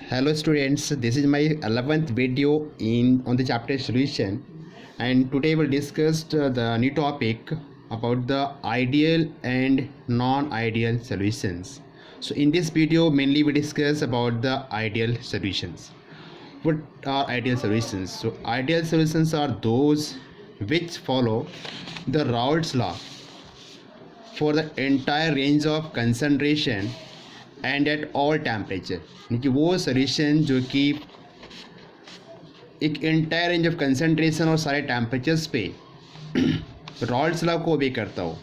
Hello students, this is my 11th video on the chapter solution, and today we'll discuss the new topic about the ideal and non-ideal solutions. So in this video mainly we discuss about the ideal solutions. What are ideal solutions? So ideal solutions are those which follow the Raoult's law for the entire range of concentration and at all temperature, यानी कि वो solution जो कि एक entire range of concentration और सारे temperatures पे रॉल्ट्स law को ओबे करता हो,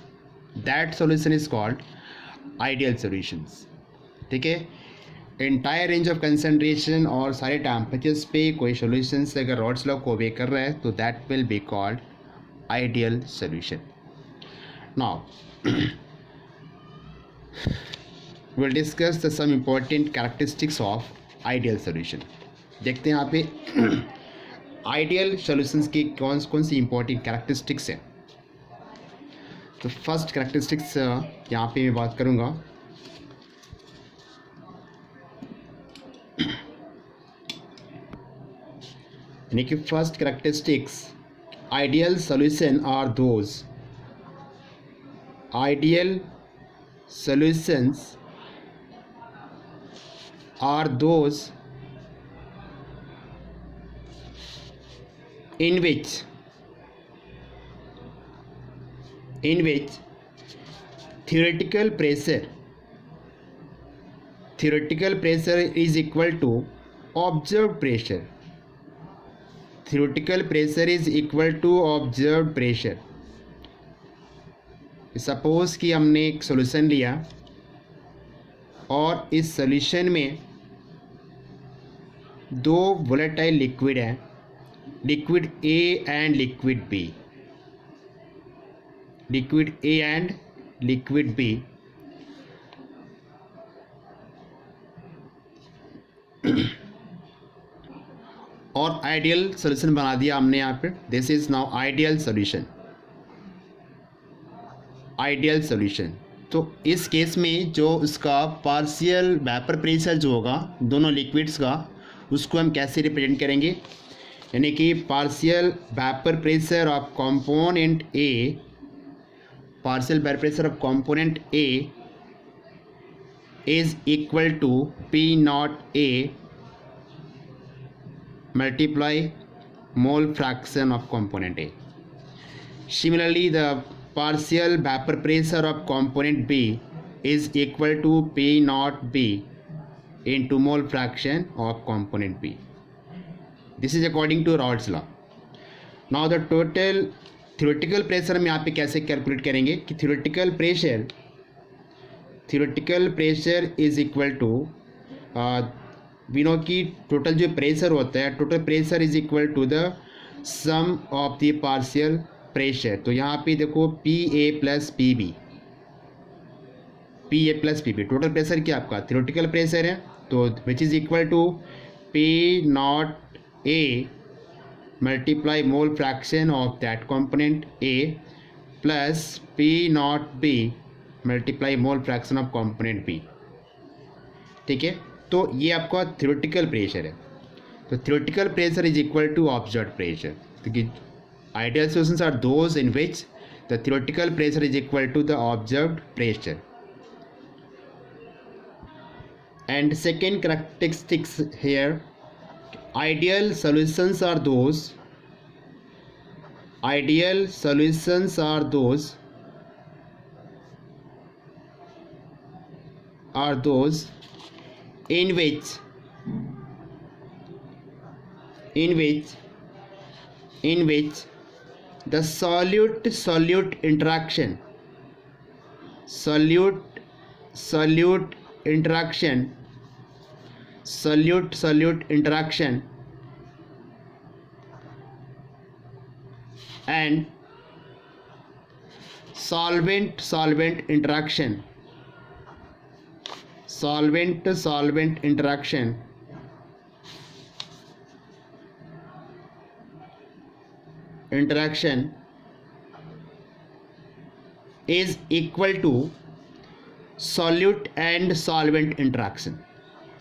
that solution is called ideal solutions. ठीक है, एंटायर रेंज ऑफ कंसनट्रेशन और सारे टेम्परेचर्स पे कोई सोल्यूशन से अगर रॉल्ट्स लॉ को ओबे कर रहा है तो that will be called ideal solution. Now we'll discuss some important characteristics of ideal solution. देखते हैं यहाँ पे आइडियल सॉल्यूशंस की कौन कौन सी इंपॉर्टेंट कैरेक्टरिस्टिक्स हैं. तो फर्स्ट कैरेक्टरिस्टिक्स यहाँ पे मैं बात करूँगा. यानी कि first characteristics, ideal solution are those, ideal solutions are those in which theoretical pressure is equal to observed pressure. Theoretical pressure is equal to observed pressure. Suppose कि हमने एक सॉल्यूशन लिया और इस सॉल्यूशन में दो वोलेटाइल लिक्विड हैं, liquid A and liquid B, liquid A and liquid B. और आइडियल सॉल्यूशन बना दिया हमने यहाँ पे. This is now ideal solution, ideal solution. तो इस केस में जो उसका पार्शियल वेपर प्रेशर जो होगा दोनों लिक्विड्स का, उसको हम कैसे रिप्रेजेंट करेंगे. यानी कि partial vapour pressure of component A, partial vapour pressure of component A is equal to P not A multiply mole fraction of component A. Similarly the partial vapor pressure of component B is equal to P naught B into mole fraction of component B. This is according to Raoult's law. Now the total theoretical pressure हम यहाँ पे कैसे calculate करेंगे कि theoretical pressure is equal to we know कि total जो pressure होता है, total pressure is equal to the sum of the partial pressure. तो यहाँ पे देखो P A plus P B, P A plus P B total pressure क्या आपका थ्योरेटिकल प्रेशर है, तो which is equal to P not A multiply mole fraction of that component A plus P not B multiply mole fraction of component B. ठीक है, तो ये आपका theoretical pressure है. तो theoretical pressure is equal to observed pressure. तो ideal solutions are those in which the theoretical pressure is equal to the observed pressure. And second characteristics here, ideal solutions are those in which the solute interaction and solvent interaction is equal to solute and solvent interaction.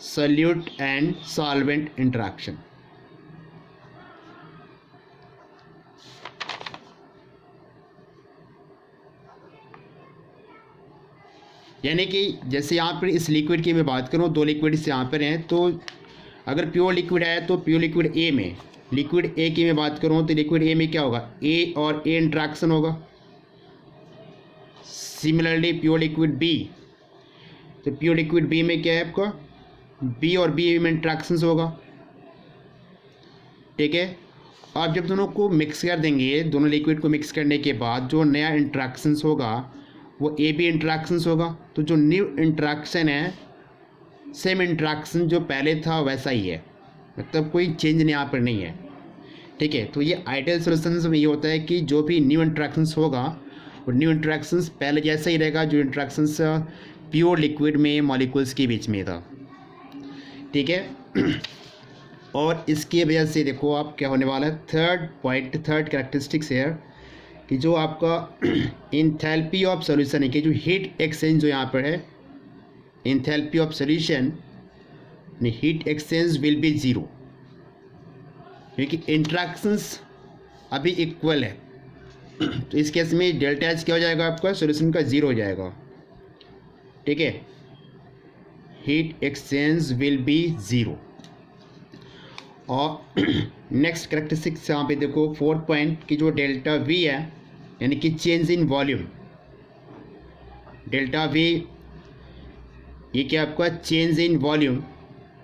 solute and solvent interaction. यानी कि जैसे यहाँ पर इस liquid की मैं बात करूँ, दो लिक्विड्स यहाँ पर हैं, तो अगर प्योर लिक्विड है तो प्योर लिक्विड ए में, लिक्विड ए की मैं बात करूँ तो लिक्विड ए में क्या होगा, ए और ए इंट्रैक्शन होगा. सिमिलरली प्योर लिक्विड बी, तो प्योर लिक्विड बी में क्या है आपका, बी और बी में इंट्रैक्शंस होगा. ठीक है. आप जब दोनों को मिक्स कर देंगे, दोनों लिक्विड को मिक्स करने के बाद जो नया इंट्रैक्शंस होगा वो ए बी इंट्रैक्शंस होगा. तो जो न्यू इंट्रैक्शन है, सेम इंट्रैक्शन जो पहले था वैसा ही है, मतलब कोई चेंज यहाँ पर नहीं है. ठीक है. तो ये आइडियल सॉल्यूशंस में ये होता है कि जो भी न्यू इंट्रैक्शंस होगा वो न्यू इंट्रैक्शंस पहले जैसा ही रहेगा जो इंट्रैक्शंस प्योर लिक्विड में मॉलिक्यूल्स के बीच में था. ठीक है. और इसकी वजह से देखो आप क्या होने वाला है, थर्ड पॉइंट, थर्ड कैरेक्टरिस्टिक्स है कि जो आपका इंथैल्पी ऑफ सॉल्यूशन है, कि जो हीट एक्सचेंज जो यहाँ पर है, enthalpy of solution, heat exchange will be zero, क्योंकि इंट्रैक्शंस अभी इक्वल है. तो इस केस में डेल्टा एच क्या हो जाएगा आपका, सॉल्यूशन का ज़ीरो हो जाएगा. ठीक है. Heat exchange will be zero. और नेक्स्ट कैरेक्टरिस्टिक्स यहाँ पे देखो, फोर्थ पॉइंट की जो डेल्टा वी है, यानी कि change in volume, delta we ये क्या आपका चेंज इन वॉल्यूम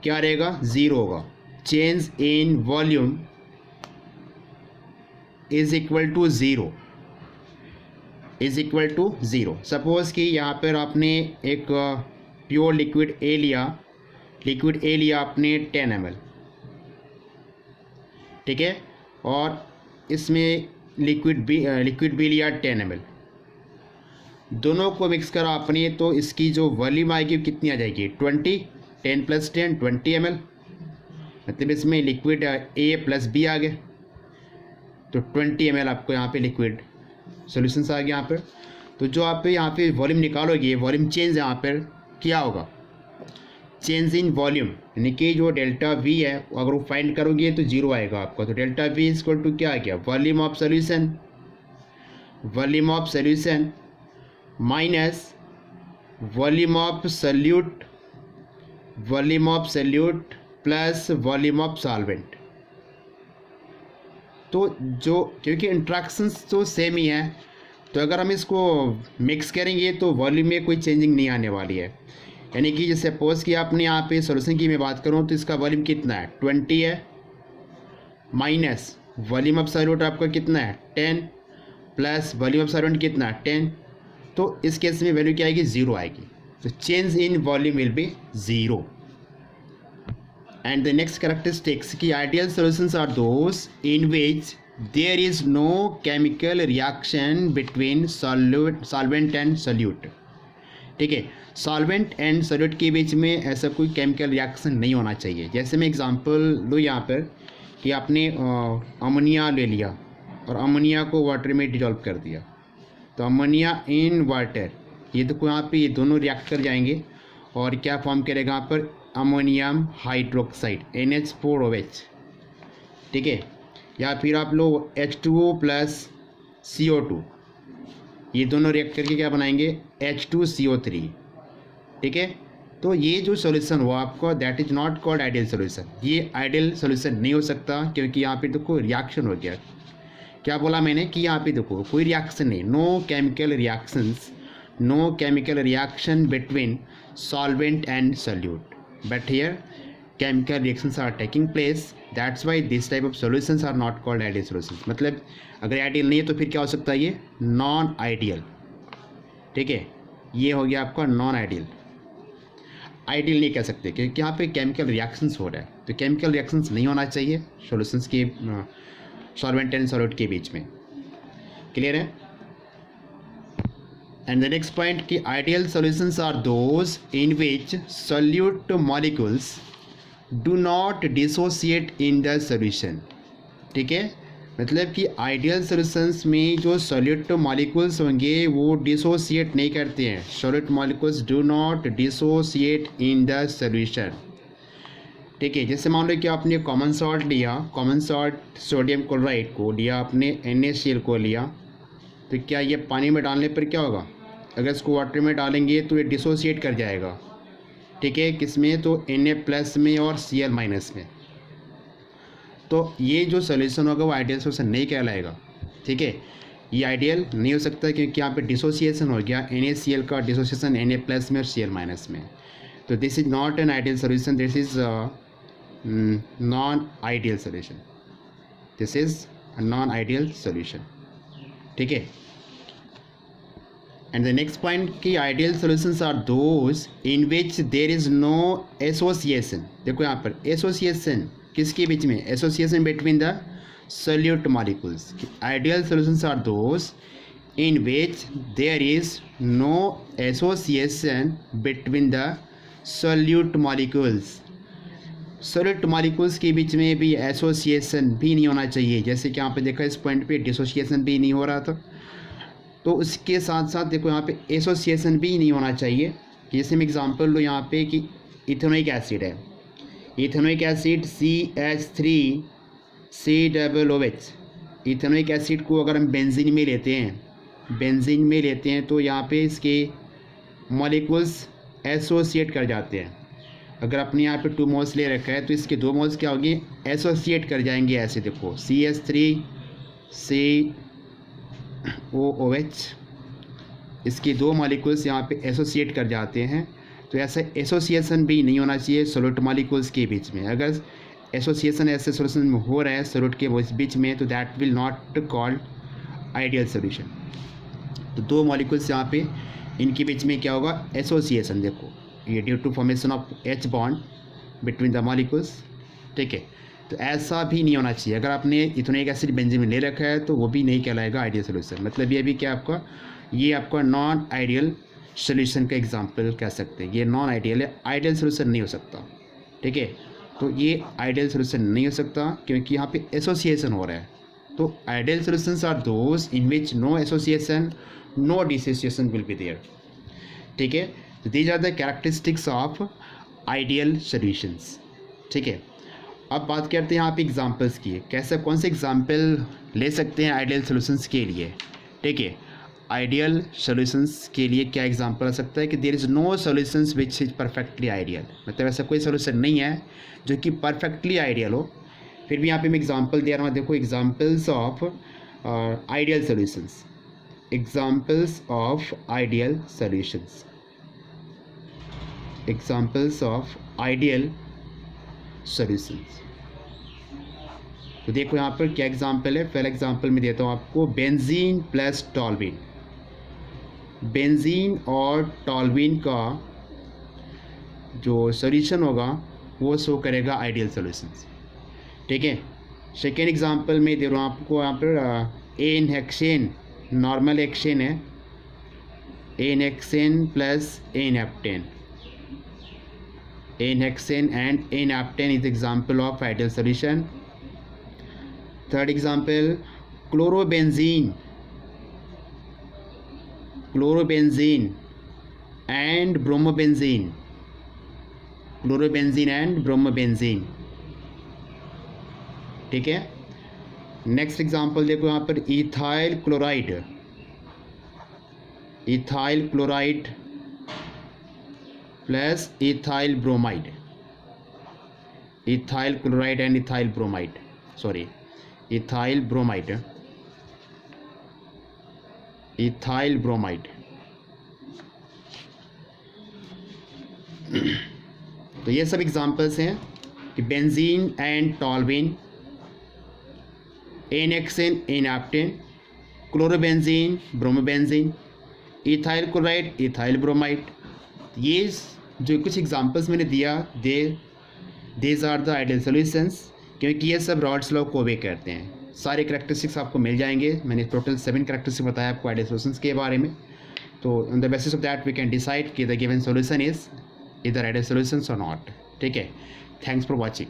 क्या रहेगा, ज़ीरो होगा. Change in volume is equal to zero, is equal to zero. Suppose कि यहाँ पर आपने एक प्योर लिक्विड ए लिया, लिक्विड ए लिया आपने 10 ml. ठीक है. और इसमें लिक्विड बी लिया 10 ml. दोनों को मिक्स करा आपने तो इसकी जो वॉल्यूम आएगी कितनी आ जाएगी, 20, 10 + 10 20 ml. मतलब इसमें लिक्विड ए प्लस बी आ गए, तो 20 ml आपको यहाँ पे लिक्विड सॉल्यूशंस आ गया यहाँ पर. तो जो आप यहाँ पे वॉल्यूम निकालोगे, वॉल्यूम चेंज यहाँ पर क्या होगा, चेंज इन वॉल्यूम, यानी कि जो डेल्टा वी है अगर वो फाइंड करोगे तो जीरो आएगा आपका. तो delta V is equal to क्या आ गया, volume of solution, volume of solution minus volume of solute, volume of solute plus volume of solvent. तो जो क्योंकि इंट्रैक्शंस तो सेम ही है, तो अगर हम इसको मिक्स करेंगे तो वॉल्यूम में कोई चेंजिंग नहीं आने वाली है. यानी कि जैसे सपोज कि आपने यहाँ पे सॉल्यूशन की मैं बात करूँ तो इसका वॉल्यूम कितना है, 20 है, माइनस वॉल्यूम ऑफ सॉल्यूट आपका कितना है 10, प्लस वॉल्यूम ऑफ सॉल्वेंट कितना है 10. तो इस केस में वैल्यू क्या आएगी, ज़ीरो आएगी. तो change in volume will be zero. And the next characteristics की ideal solutions are those in which there is no chemical reaction between solvent and solute. ठीक है. सॉल्वेंट एंड सॉल्यूट के बीच में ऐसा कोई केमिकल रिएक्शन नहीं होना चाहिए. जैसे मैं एग्जांपल लूँ यहाँ पर कि आपने अमोनिया ले लिया और अमोनिया को वाटर में डिजॉल्व कर दिया, तो अमोनिया इन वाटर, ये तो यहाँ पे ये दोनों रिएक्ट कर जाएंगे और क्या फॉर्म करेगा यहाँ पर, अमोनियम हाइड्रोक्साइड NH4OH. ठीक है. या फिर आप लो H2O + CO2, ये दोनों रिएक्ट करके क्या बनाएंगे, H2CO3. ठीक है. तो ये जो सॉल्यूशन हुआ आपका, that is not called ideal solution. ये आइडियल सॉल्यूशन नहीं हो सकता, क्योंकि यहाँ पे देखो रिएक्शन हो गया. क्या बोला मैंने कि यहाँ पे देखो कोई रिएक्शन नहीं, no chemical reactions, no chemical reaction between solvent and solute, but here chemical reactions are taking place. That's why this type of solutions are not called ideal solutions. मतलब अगर आइडियल नहीं है तो फिर क्या हो सकता है, ये नॉन आइडियल. ठीक है. ये हो गया आपका नॉन आइडियल. आइडियल नहीं कह सकते क्योंकि यहाँ पे केमिकल रिएक्शंस हो रहा है, तो केमिकल रिएक्शंस नहीं होना चाहिए सॉल्यूशंस के सॉल्वेंट एंड सॉल्यूट के बीच में. क्लियर है. एंड द नेक्स्ट पॉइंट कि ideal solutions are those in which solute molecules do not dissociate in the solution. ठीक है. मतलब कि आइडियल सॉल्यूशंस में जो सॉल्यूट मॉलिक्यूल्स होंगे वो डिसोसिएट नहीं करते हैं. Solute molecules do not dissociate in the solution. ठीक है। जैसे मान लो कि आपने कॉमन सॉल्ट लिया, कॉमन सॉल्ट सोडियम क्लोराइड को लिया आपने, NaCl को लिया, तो क्या ये पानी में डालने पर क्या होगा? अगर इसको वाटर में डालेंगे तो ये डिसोसिएट कर जाएगा, ठीक है, किस में? तो Na+ में और Cl- में। तो ये जो सोल्यूशन होगा वो आइडियल सोल्यूशन नहीं कहलाएगा, ठीक है। ये आइडियल नहीं हो सकता क्योंकि यहाँ पे डिसोसिएशन हो गया, NaCl का डिसोसिएशन Na+ में और Cl- में। तो this is not an ideal solution, this is non ideal solution, this is non ideal solution, ठीक है। एंड द नेक्स्ट पॉइंट कि ideal solutions are those in which there is no association. देखो यहाँ पर association किसके बीच में? Association between the solute molecules. Ideal solutions are those in which there is no association between the solute molecules. Solute molecules के बीच में भी एसोसिएशन भी नहीं होना चाहिए। जैसे कि यहाँ पे देखा इस पॉइंट पे डिसोसिएशन भी नहीं हो रहा था, तो उसके साथ साथ देखो यहाँ पे एसोसिएशन भी नहीं होना चाहिए। जैसे मैं एग्जांपल लो यहाँ पे कि इथेनोइक एसिड है, ethanoic acid CH3COOH। Ethanoic acid को अगर हम बेंजीन में लेते हैं, बेंजीन में लेते हैं तो यहाँ पे इसके मॉलिक्यूल्स एसोसिएट कर जाते हैं। अगर अपने यहाँ पे 2 मोल्स ले रखा है तो इसके 2 मोल्स क्या होंगे? एसोसिएट कर जाएंगे। ऐसे देखो CH3COOH, इसके 2 मॉलिक्यूल्स यहाँ पे एसोसिएट कर जाते हैं। तो ऐसा एसोसिएशन भी नहीं होना चाहिए सोल्यूट मॉलिक्यूल्स के बीच में। अगर एसोसिएशन ऐसे सोल्यूशन में हो रहा है सोल्यूट के बीच में तो that will not called ideal solution. तो 2 मॉलिक्यूल्स यहाँ पे इनके बीच में क्या होगा? एसोसिएशन। देखो ये due to formation of H bond between the molecules, ठीक है। तो ऐसा भी नहीं होना चाहिए। अगर आपने इथेनोइक एसिड बेंजीन में ले रखा है तो वो भी नहीं कहलाएगा आइडियल सोल्यूशन। मतलब ये भी क्या आपका, ये आपका नॉन आइडियल सोल्यूशन का एग्जांपल कह सकते हैं। ये नॉन आइडियल है, आइडियल सोल्यूशन नहीं हो सकता, ठीक है। तो ये आइडियल सोल्यूशन नहीं हो सकता क्योंकि यहाँ पे एसोसिएशन हो रहा है। तो ideal solutions are those in which no association, no dissociation will be there, ठीक है। तो these are the characteristics of ideal solutions, ठीक है। अब बात करते हैं यहाँ पे एग्जांपल्स की। कैसे, कौन से एग्जांपल ले सकते हैं आइडियल सॉल्यूशंस के लिए, ठीक है। आइडियल सॉल्यूशंस के लिए क्या एग्जांपल आ सकता है कि there is no solutions which is perfectly ideal. मतलब ऐसा कोई सॉल्यूशन नहीं है जो कि परफेक्टली आइडियल हो। फिर भी यहाँ पे मैं एग्जांपल दे रहा हूँ। देखो examples of ideal solutions, examples of ideal solutions, examples of ideal solutions. तो देखो यहाँ पर क्या एग्जांपल है। पहला एग्जांपल मैं देता हूँ आपको, बेंजीन प्लस टॉल्यूइन। बेंजीन और टॉल्यूइन का जो सॉल्यूशन होगा वो शो करेगा आइडियल सॉल्यूशंस, ठीक है। सेकेंड एग्जांपल में दे रहा हूँ आपको। यहाँ पर एन हेक्सेन, नॉर्मल हेक्सेन है, N hexane plus N heptane, N-hexane and N-aptane is example of ideal solution. Third example, chlorobenzene, chlorobenzene and bromobenzene, chlorobenzene and bromobenzene, ठीक है। नेक्स्ट एग्जांपल देखो यहाँ पर, ethyl chloride, ethyl chloride plus ethyl bromide, ethyl chloride and ethyl bromide, sorry ethyl bromide, ethyl bromide. तो ये सब examples हैं कि benzene and toluene, n hexane, n heptane, chlorobenzene, bromobenzene, ethyl chloride, ethyl bromide. ये जो कुछ एग्जांपल्स मैंने दिया, these are the ideal solutions, क्योंकि ये सब रॉल्स लॉ को ओबे करते हैं। सारे कैरेक्टरिस्टिक्स आपको मिल जाएंगे। मैंने टोटल 7 कैरेक्टरिस्टिक्स बताया आपको आइडियल सॉल्यूशंस के बारे में। तो on the basis of that we can decide कि the given solution is either ideal solutions और नॉट, ठीक है। Thanks for watching.